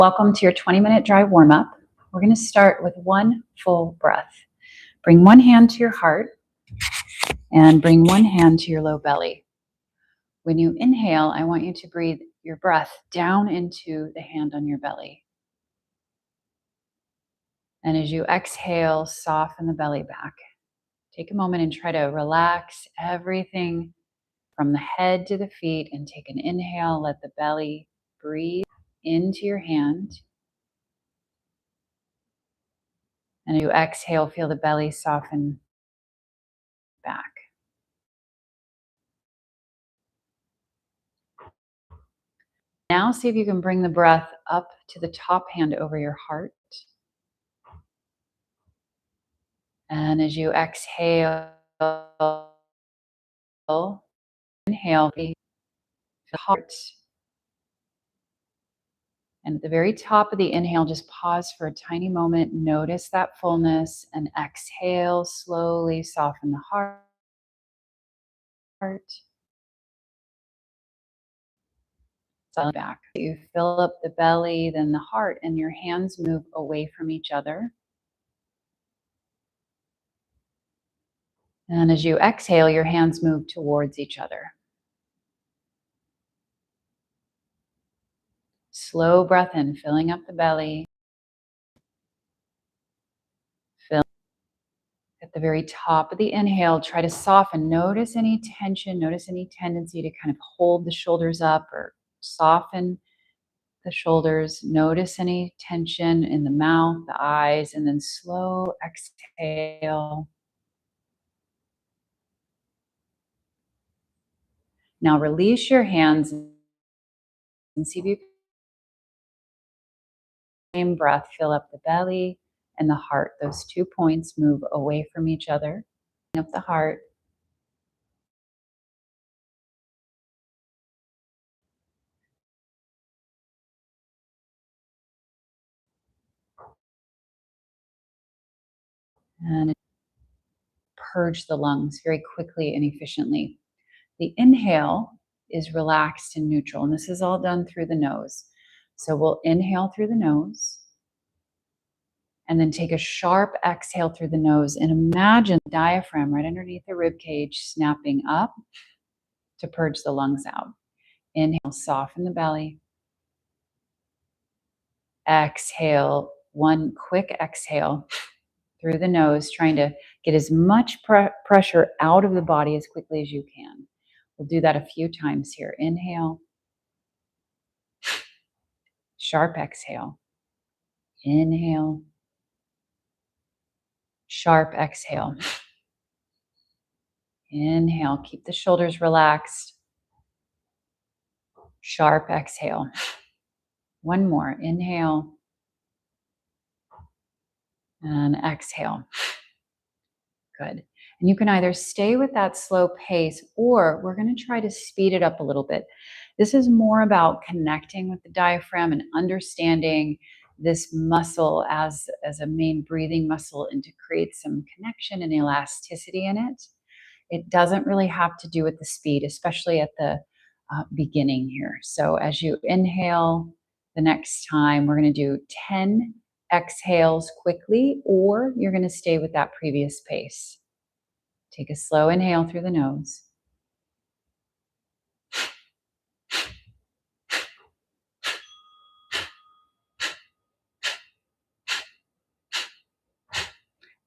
Welcome to your 20-minute dry warm-up. We're going to start with one full breath. Bring one hand to your heart and bring one hand to your low belly. When you inhale, I want you to breathe your breath down into the hand on your belly. And as you exhale, soften the belly back. Take a moment and try to relax everything from the head to the feet and take an inhale. Let the belly breathe into your hand. And as you exhale, feel the belly soften back. Now see if you can bring the breath up to the top hand over your heart. And as you exhale, inhale, the heart. And at the very top of the inhale, just pause for a tiny moment. Notice that fullness and exhale, slowly soften the heart. Back. You fill up the belly, then the heart, and your hands move away from each other. And as you exhale, your hands move towards each other. Slow breath in, filling up the belly. Fill. At the very top of the inhale, try to soften. Notice any tension, notice any tendency to kind of hold the shoulders up or soften the shoulders. Notice any tension in the mouth, the eyes, and then slow exhale. Now release your hands and see if you can, same breath, fill up the belly and the heart. Those 2 points move away from each other. Up the heart. And purge the lungs very quickly and efficiently. The inhale is relaxed and neutral, and this is all done through the nose. So we'll inhale through the nose and then take a sharp exhale through the nose and imagine the diaphragm right underneath the rib cage snapping up to purge the lungs out. Inhale, soften the belly. Exhale, one quick exhale through the nose, trying to get as much pressure out of the body as quickly as you can. We'll do that a few times here. Inhale. Sharp exhale. Inhale. Sharp exhale. Inhale. Keep the shoulders relaxed. Sharp exhale. One more. Inhale. And exhale. Good. And you can either stay with that slow pace or we're going to try to speed it up a little bit. This is more about connecting with the diaphragm and understanding this muscle as a main breathing muscle and to create some connection and elasticity in it. It doesn't really have to do with the speed, especially at the beginning here. So as you inhale the next time, we're going to do 10 exhales quickly, or you're going to stay with that previous pace. Take a slow inhale through the nose.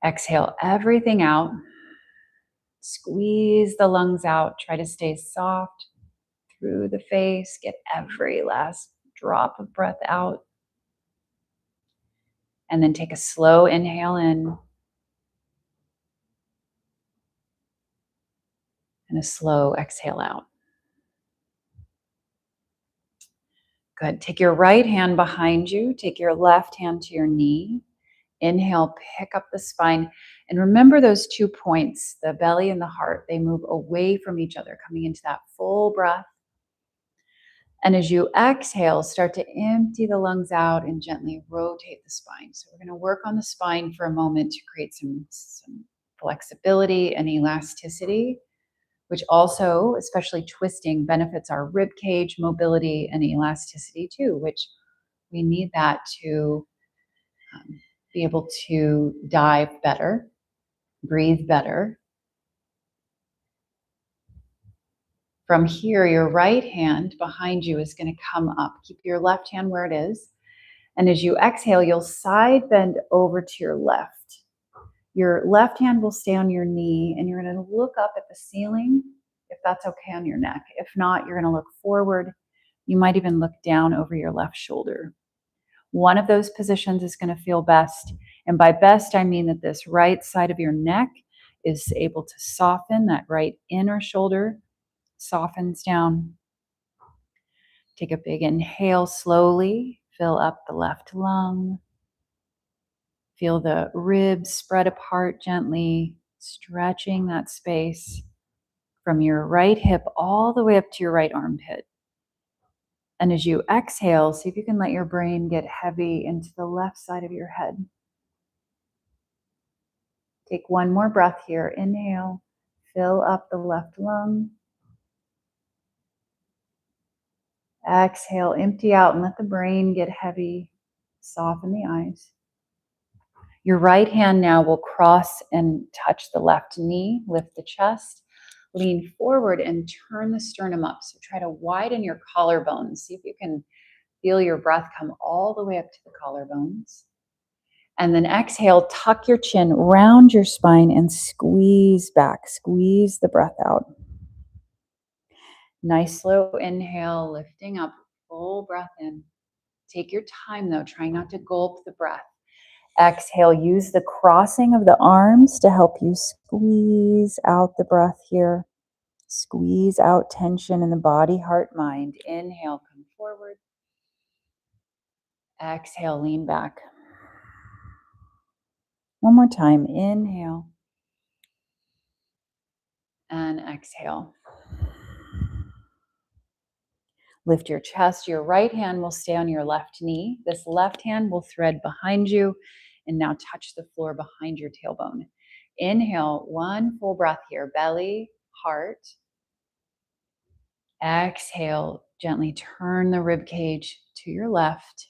Exhale everything out. Squeeze the lungs out. Try to stay soft through the face. Get every last drop of breath out. And then take a slow inhale in. And a slow exhale out. Good. Take your right hand behind you. Take your left hand to your knee. Inhale, pick up the spine. And remember those 2 points, the belly and the heart, they move away from each other, coming into that full breath. And as you exhale, start to empty the lungs out and gently rotate the spine. So we're going to work on the spine for a moment to create some flexibility and elasticity, which also, especially twisting, benefits our rib cage mobility and elasticity too, which We need that to be able to dive better, breathe better. From here, your right hand behind you is going to come up. Keep your left hand where it is. And as you exhale, you'll side bend over to your left. Your left hand will stay on your knee, and you're going to look up at the ceiling, if that's okay on your neck. If not, you're going to look forward. You might even look down over your left shoulder. One of those positions is going to feel best. And by best, I mean that this right side of your neck is able to soften. That right inner shoulder softens down. Take a big inhale slowly. Fill up the left lung. Feel the ribs spread apart gently, stretching that space from your right hip all the way up to your right armpit. And as you exhale, see if you can let your brain get heavy into the left side of your head. Take one more breath here. Inhale, fill up the left lung. Exhale, empty out and let the brain get heavy. Soften the eyes. Your right hand now will cross and touch the left knee. Lift the chest. Lean forward and turn the sternum up. So try to widen your collarbones. See if you can feel your breath come all the way up to the collarbones. And then exhale, tuck your chin, round your spine, and squeeze back. Squeeze the breath out. Nice slow inhale, lifting up, full breath in. Take your time though, trying not to gulp the breath. Exhale, use the crossing of the arms to help you squeeze out the breath here. Squeeze out tension in the body, heart, mind. Inhale, come forward. Exhale, lean back. One more time. Inhale. And exhale. Lift your chest. Your right hand will stay on your left knee. This left hand will thread behind you and now touch the floor behind your tailbone. Inhale, one full breath here. Belly, heart. Exhale, gently turn the rib cage to your left.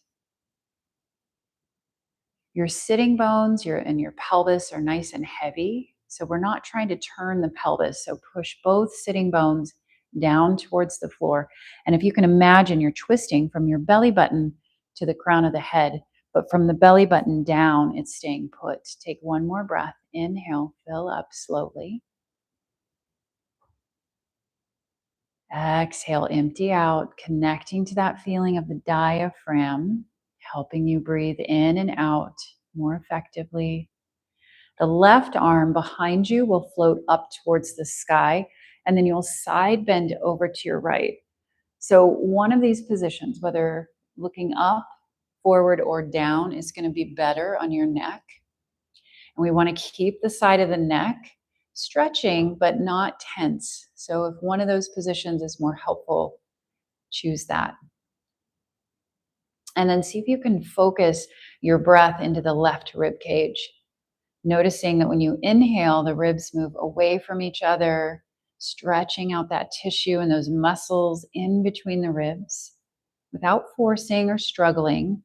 Your sitting bones and your pelvis are nice and heavy. So we're not trying to turn the pelvis. So push both sitting bones down towards the floor. And if you can imagine, you're twisting from your belly button to the crown of the head, but from the belly button down, it's staying put. Take one more breath. Inhale, fill up slowly. Exhale, empty out, connecting to that feeling of the diaphragm, helping you breathe in and out more effectively. The left arm behind you will float up towards the sky, and then you'll side bend over to your right. So one of these positions, whether looking up, forward, or down, is going to be better on your neck. And we want to keep the side of the neck stretching, but not tense. So if one of those positions is more helpful, choose that. And then see if you can focus your breath into the left rib cage. Noticing that when you inhale, the ribs move away from each other, stretching out that tissue and those muscles in between the ribs without forcing or struggling.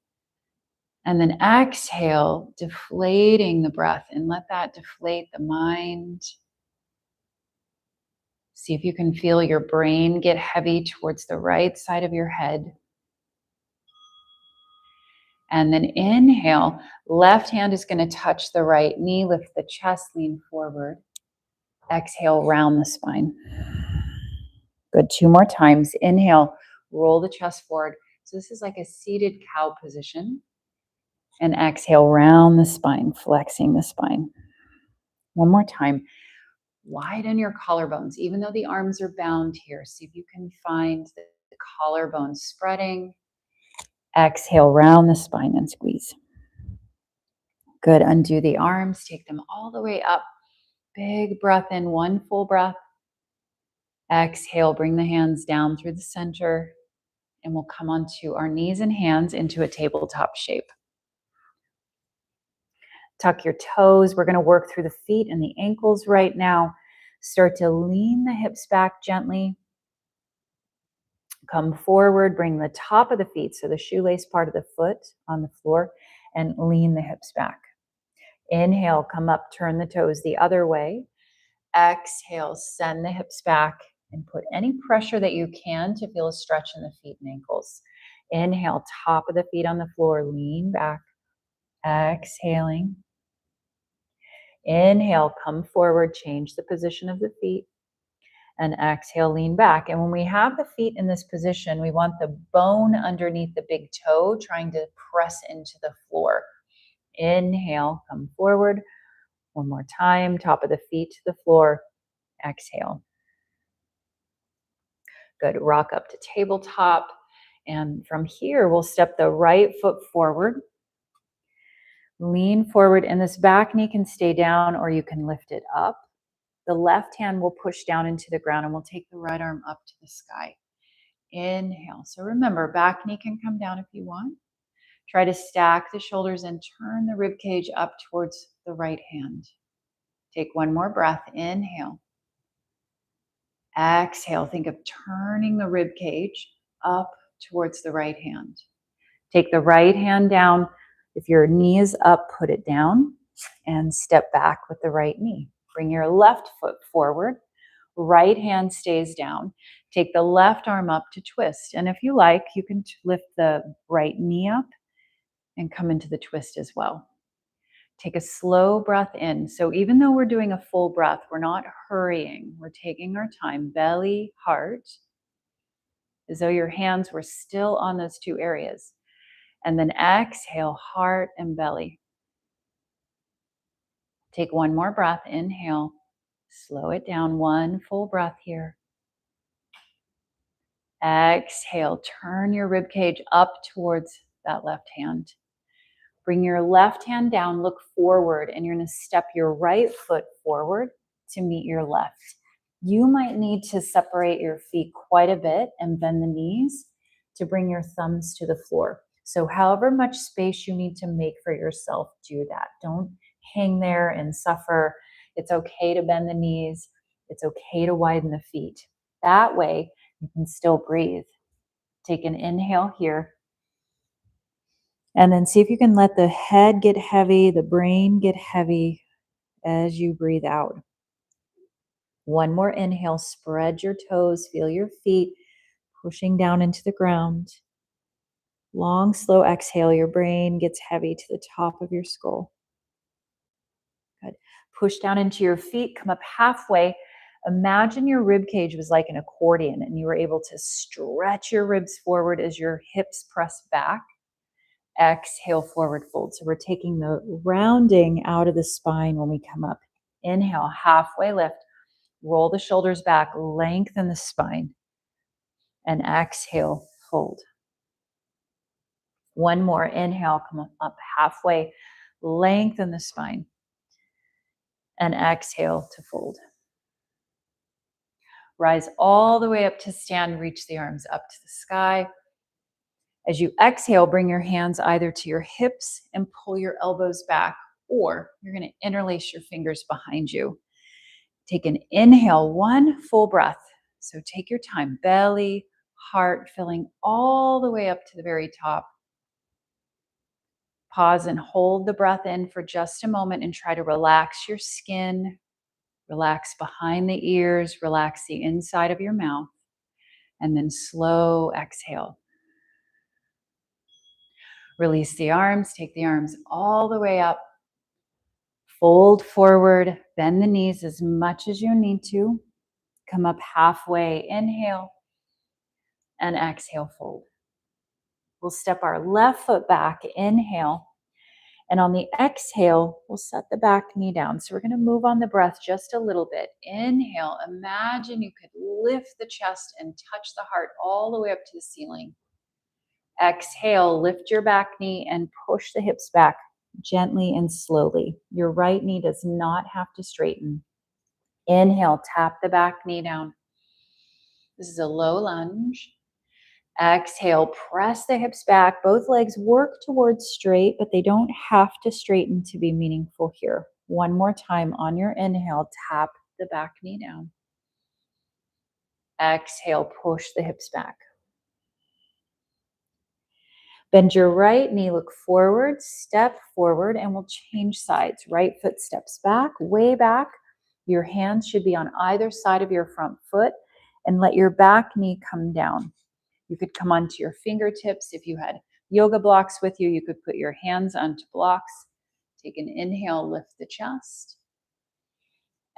And then exhale, deflating the breath, and let that deflate the mind. See if you can feel your brain get heavy towards the right side of your head. And then inhale, left hand is going to touch the right knee, lift the chest, lean forward. Exhale, round the spine. Good, 2 more times. Inhale, roll the chest forward. So this is like a seated cow position. And exhale, round the spine, flexing the spine. One more time. Widen your collarbones, even though the arms are bound here. See if you can find the collarbones spreading. Exhale, round the spine and squeeze. Good, undo the arms, take them all the way up. Big breath in, one full breath. Exhale, bring the hands down through the center, and we'll come onto our knees and hands into a tabletop shape. Tuck your toes. We're going to work through the feet and the ankles right now. Start to lean the hips back gently. Come forward, bring the top of the feet, so the shoelace part of the foot on the floor, and lean the hips back. Inhale, come up, turn the toes the other way. Exhale, send the hips back and put any pressure that you can to feel a stretch in the feet and ankles. Inhale, top of the feet on the floor, lean back. Exhaling. Inhale, come forward, change the position of the feet. And exhale, lean back. And when we have the feet in this position, we want the bone underneath the big toe trying to press into the floor. Inhale, come forward. One more time, top of the feet to the floor. Exhale. Good, rock up to tabletop. And from here, we'll step the right foot forward. Lean forward, and this back knee can stay down or you can lift it up. The left hand will push down into the ground and we'll take the right arm up to the sky. Inhale. So remember, back knee can come down if you want. Try to stack the shoulders and turn the rib cage up towards the right hand. Take one more breath. Inhale. Exhale. Think of turning the rib cage up towards the right hand. Take the right hand down. If your knee is up, put it down and step back with the right knee. Bring your left foot forward. Right hand stays down. Take the left arm up to twist. And if you like, you can lift the right knee up and come into the twist as well. Take a slow breath in. So even though we're doing a full breath, we're not hurrying. We're taking our time. Belly, heart, as though your hands were still on those two areas. And then exhale, heart and belly. Take one more breath. Inhale. Slow it down. One full breath here. Exhale. Turn your rib cage up towards that left hand. Bring your left hand down. Look forward. And you're going to step your right foot forward to meet your left. You might need to separate your feet quite a bit and bend the knees to bring your thumbs to the floor. So however much space you need to make for yourself, do that. Don't hang there and suffer. It's okay to bend the knees. It's okay to widen the feet. That way you can still breathe. Take an inhale here. And then see if you can let the head get heavy, the brain get heavy as you breathe out. One more inhale, spread your toes, feel your feet pushing down into the ground. Long, slow exhale, your brain gets heavy to the top of your skull. Good. Push down into your feet, come up halfway. Imagine your rib cage was like an accordion and you were able to stretch your ribs forward as your hips press back. Exhale, forward fold. So we're taking the rounding out of the spine when we come up. Inhale, halfway lift. Roll the shoulders back, lengthen the spine. And exhale, fold. One more. Inhale, come up halfway. Lengthen the spine. And exhale to fold. Rise all the way up to stand. Reach the arms up to the sky. As you exhale, bring your hands either to your hips and pull your elbows back, or you're going to interlace your fingers behind you. Take an inhale, one full breath. So take your time. Belly, heart, filling all the way up to the very top. Pause and hold the breath in for just a moment and try to relax your skin, relax behind the ears, relax the inside of your mouth, and then slow exhale. Release the arms, take the arms all the way up. Fold forward, bend the knees as much as you need to. Come up halfway, inhale, and exhale, fold. We'll step our left foot back, inhale. And on the exhale, we'll set the back knee down. So we're going to move on the breath just a little bit. Inhale, imagine you could lift the chest and touch the heart all the way up to the ceiling. Exhale, lift your back knee and push the hips back gently and slowly. Your right knee does not have to straighten. Inhale, tap the back knee down. This is a low lunge. Exhale, press the hips back. Both legs work towards straight, but they don't have to straighten to be meaningful here. One more time on your inhale, tap the back knee down. Exhale, push the hips back. Bend your right knee, look forward, step forward, and we'll change sides. Right foot steps back, way back. Your hands should be on either side of your front foot, and let your back knee come down. You could come onto your fingertips. If you had yoga blocks with you, you could put your hands onto blocks. Take an inhale, lift the chest.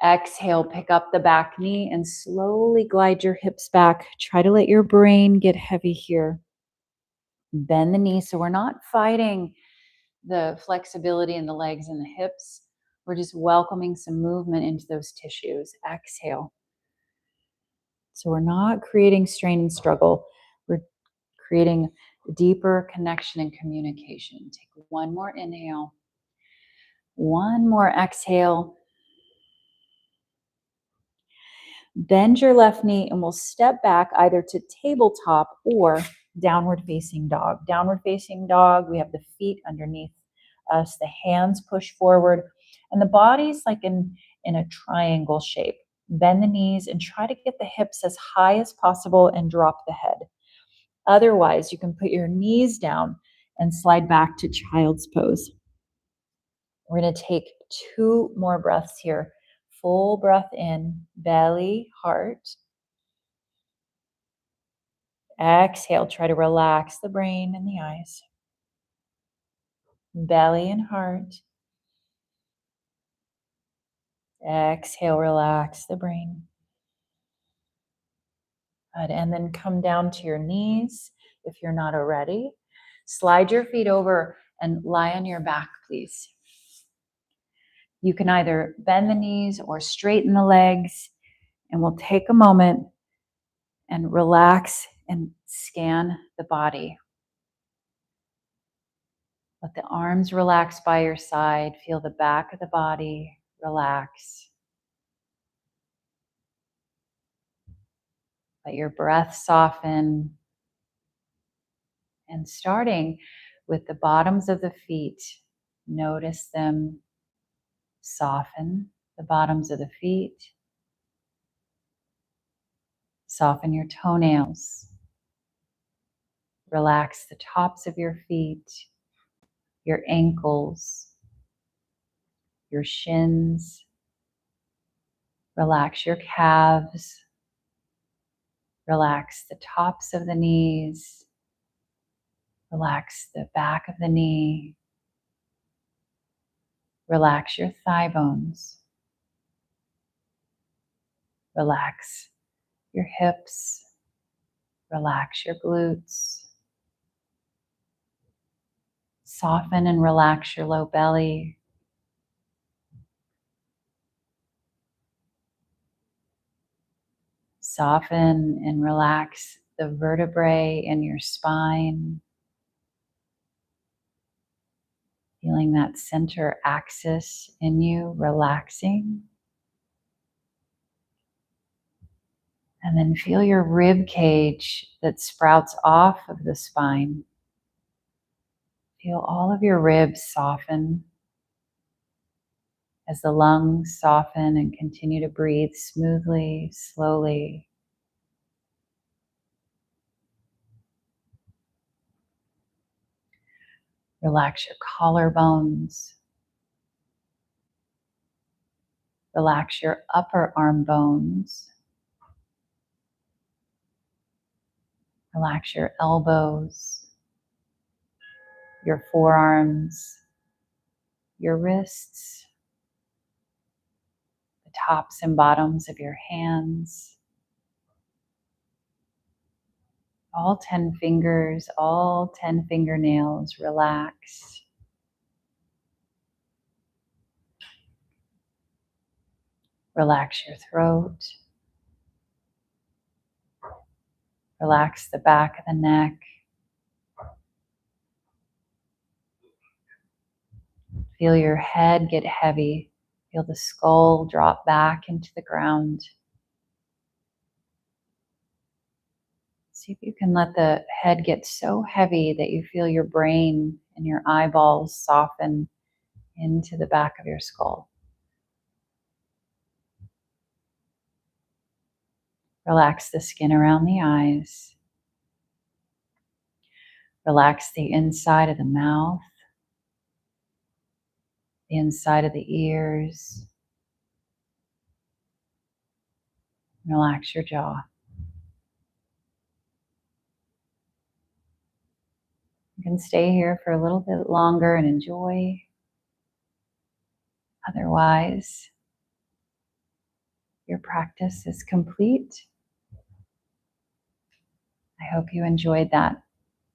Exhale, pick up the back knee and slowly glide your hips back. Try to let your brain get heavy here. Bend the knee so we're not fighting the flexibility in the legs and the hips. We're just welcoming some movement into those tissues. Exhale. So we're not creating strain and struggle. We're creating deeper connection and communication. Take one more inhale. One more exhale. Bend your left knee and we'll step back either to tabletop or downward facing dog. Downward facing dog, we have the feet underneath us, the hands push forward, and the body's like in a triangle shape. Bend the knees and try to get the hips as high as possible and drop the head. Otherwise, you can put your knees down and slide back to child's pose. We're going to take 2 more breaths here. Full breath in, belly, heart. Exhale, try to relax the brain and the eyes. Belly and heart. Exhale, relax the brain. Good. And then come down to your knees if you're not already. Slide your feet over and lie on your back, please. You can either bend the knees or straighten the legs, and we'll take a moment and relax and scan the body. Let the arms relax by your side. Feel the back of the body relax. Let your breath soften. And starting with the bottoms of the feet, notice them soften. The bottoms of the feet. Soften your toenails. Relax the tops of your feet, your ankles, your shins. Relax your calves. Relax the tops of the knees. Relax the back of the knee. Relax your thigh bones. Relax your hips. Relax your glutes. Soften and relax your low belly. Soften and relax the vertebrae in your spine. Feeling that center axis in you relaxing. And then feel your rib cage that sprouts off of the spine. Feel all of your ribs soften as the lungs soften and continue to breathe smoothly, slowly. Relax your collarbones. Relax your upper arm bones. Relax your elbows, your forearms, your wrists, the tops and bottoms of your hands. All 10 fingers, all 10 fingernails, relax. Relax your throat. Relax the back of the neck. Feel your head get heavy. Feel the skull drop back into the ground. See if you can let the head get so heavy that you feel your brain and your eyeballs soften into the back of your skull. Relax the skin around the eyes. Relax the inside of the mouth, the inside of the ears. Relax your jaw. You can stay here for a little bit longer and enjoy. Otherwise, your practice is complete. I hope you enjoyed that